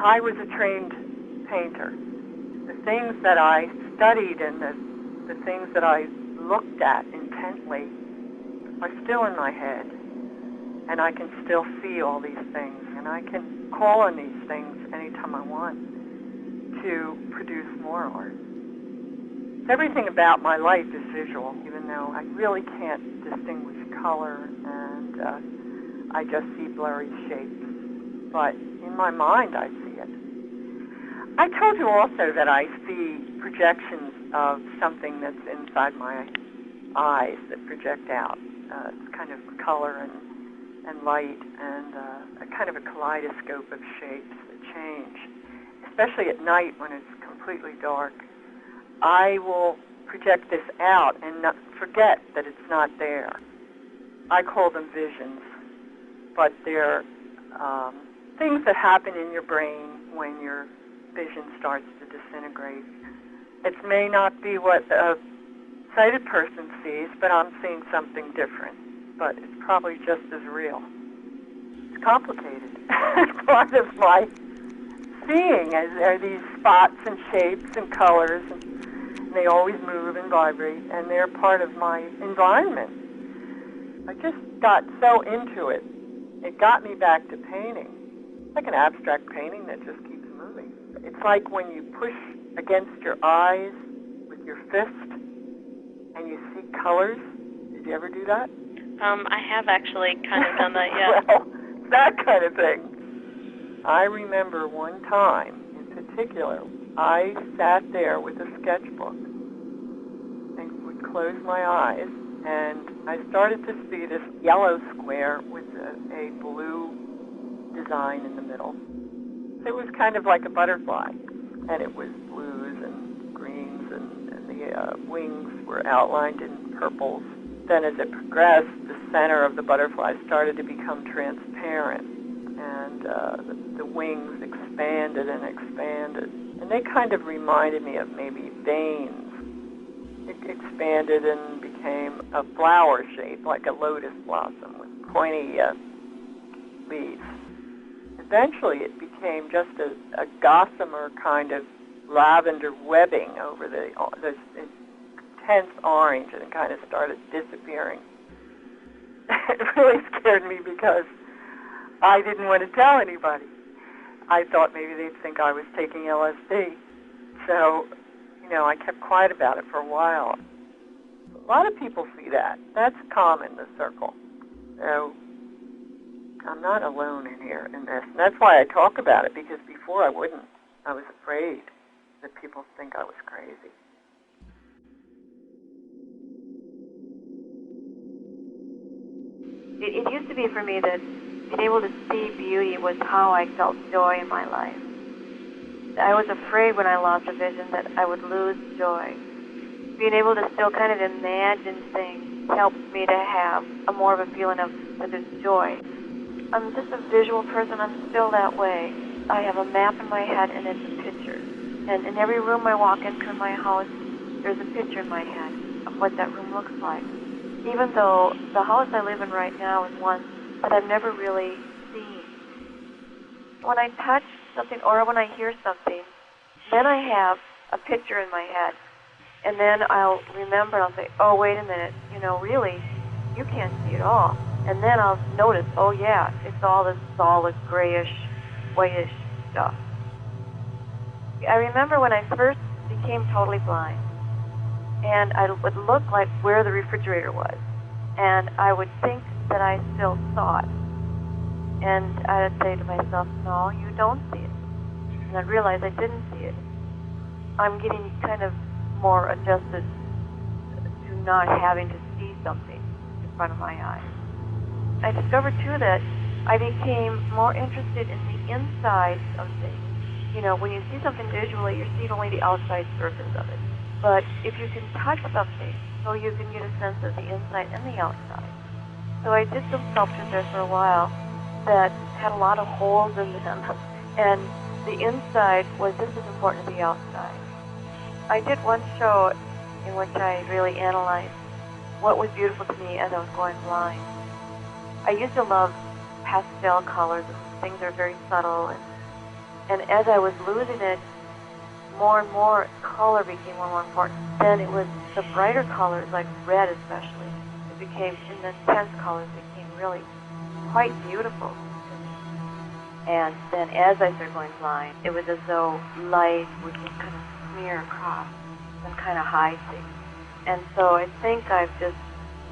I was a trained painter. The things that I studied and the things that I looked at intently are still in my head, and I can still see all these things, and I can call on these things anytime I want to produce more art. Everything about my life is visual, even though I really can't distinguish color, and I just see blurry shapes. But in my mind, I see it. I told you also that I see projections of something that's inside my eyes that project out. It's kind of color and light and a kind of a kaleidoscope of shapes that change. Especially at night when it's completely dark, I will project this out and not forget that it's not there. I call them visions, but they're things that happen in your brain when your vision starts to disintegrate. It may not be what a sighted person sees, but I'm seeing something different. But it's probably just as real. It's complicated. It's part of my seeing are these spots and shapes and colors, and they always move and vibrate, and they're part of my environment. I just got so into it. It got me back to painting. It's like an abstract painting that just keeps moving. It's like when you push against your eyes with your fist and you see colors. Did you ever do that? I have actually kind of done that, yeah. Well, that kind of thing. I remember one time in particular, I sat there with a sketchbook and would close my eyes, and I started to see this yellow square with a blue design in the middle. It was kind of like a butterfly, and it was blues and greens, and the wings were outlined in purples. Then as it progressed, the center of the butterfly started to become transparent, and the wings expanded and expanded. And they kind of reminded me of maybe veins. It expanded and became a flower shape, like a lotus blossom with pointy leaves. Eventually it became just a gossamer kind of lavender webbing over this intense orange, and it kind of started disappearing. It really scared me because I didn't want to tell anybody. I thought maybe they'd think I was taking LSD. So, I kept quiet about it for a while. A lot of people see that. That's common, the circle. So I'm not alone in here in this. And that's why I talk about it, because before I wouldn't. I was afraid that people think I was crazy. It used to be for me that being able to see beauty was how I felt joy in my life. I was afraid when I lost a vision that I would lose joy. Being able to still kind of imagine things helps me to have more of a feeling of that there's joy. I'm just a visual person. I'm still that way. I have a map in my head, and it's a picture. And in every room I walk into in my house, there's a picture in my head of what that room looks like. Even though the house I live in right now is one that I've never really seen. When I touch something or when I hear something, then I have a picture in my head. And then I'll remember, I'll say, oh, wait a minute, really, you can't see it all. And then I'll notice, oh, yeah, it's all this solid, grayish, whitish stuff. I remember when I first became totally blind, and I would look like where the refrigerator was, and I would think that I still saw it. And I would say to myself, no, you don't see it. And I'd realize I didn't see it. I'm getting kind of more adjusted to not having to see something in front of my eyes. I discovered, too, that I became more interested in the inside of things. When you see something visually, you're seeing only the outside surface of it. But if you can touch something, so you can get a sense of the inside and the outside. So I did some sculptures there for a while that had a lot of holes in them. And the inside was just as important as the outside. I did one show in which I really analyzed what was beautiful to me as I was going blind. I used to love pastel colors, and things that are very subtle, and And as I was losing it, more and more color became more and more important. Then it was the brighter colors, like red especially. It became, in the intense colors, became really quite beautiful. And then as I started going blind, it was as though light would just kind of smear across and kind of hide things. And so I think I've just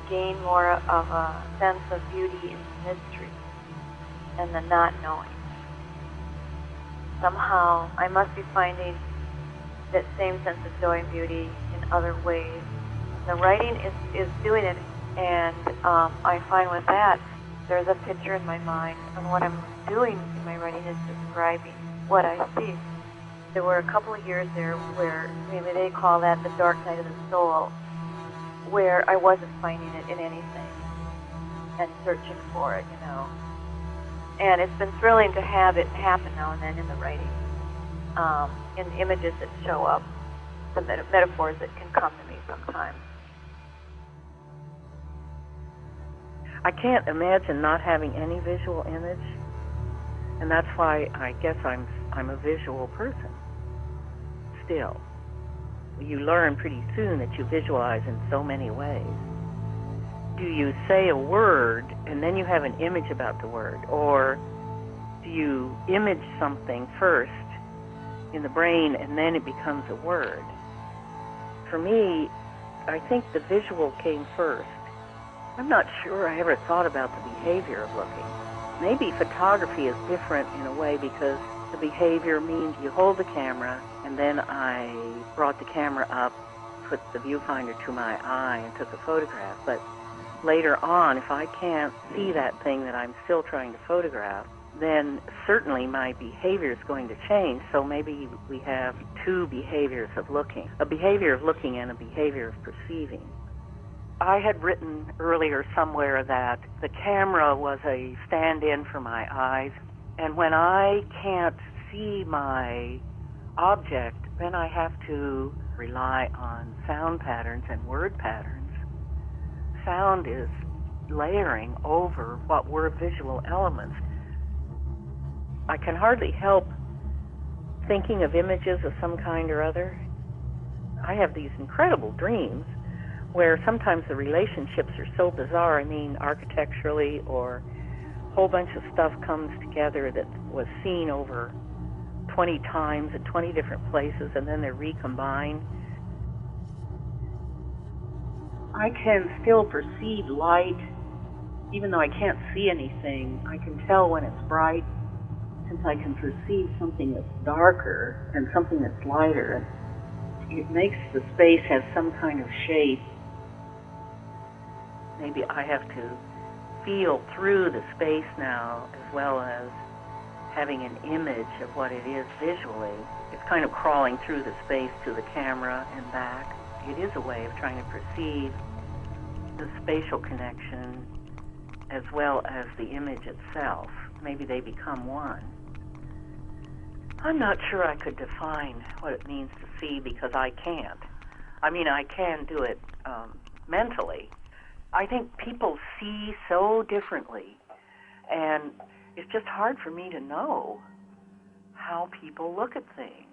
gained more of a sense of beauty in mystery and the not knowing. Somehow I must be finding that same sense of joy and beauty in other ways. The writing is doing it, and I find with that, there's a picture in my mind, and what I'm doing in my writing is describing what I see. There were a couple of years there where maybe they call that the dark night of the soul, where I wasn't finding it in anything and searching for it, you know. And it's been thrilling to have it happen now and then in the writing, in images that show up, the metaphors that can come to me sometimes. I can't imagine not having any visual image, and that's why I guess I'm a visual person still. You learn pretty soon that you visualize in so many ways. Do you say a word and then you have an image about the word, or do you image something first in the brain and then it becomes a word? For me, I think the visual came first. I'm not sure I ever thought about the behavior of looking. Maybe photography is different in a way because the behavior means you hold the camera, and then I brought the camera up, put the viewfinder to my eye, and took a photograph. But later on, if I can't see that thing that I'm still trying to photograph, then certainly my behavior is going to change. So maybe we have two behaviors of looking, a behavior of looking and a behavior of perceiving. I had written earlier somewhere that the camera was a stand-in for my eyes, and when I can't see my object, then I have to rely on sound patterns and word patterns. Sound is layering over what were visual elements. I can hardly help thinking of images of some kind or other. I have these incredible dreams where sometimes the relationships are so bizarre, I mean architecturally, or a whole bunch of stuff comes together that was seen over 20 times at 20 different places, and then they're recombined. I can still perceive light, even though I can't see anything. I can tell when it's bright, since I can perceive something that's darker and something that's lighter. It makes the space have some kind of shape. Maybe I have to feel through the space now, as well as having an image of what it is visually. It's kind of crawling through the space to the camera and back. It is a way of trying to perceive the spatial connection as well as the image itself. Maybe they become one. I'm not sure I could define what it means to see because I can't. I mean, I can do it mentally. I think people see so differently, and it's just hard for me to know how people look at things.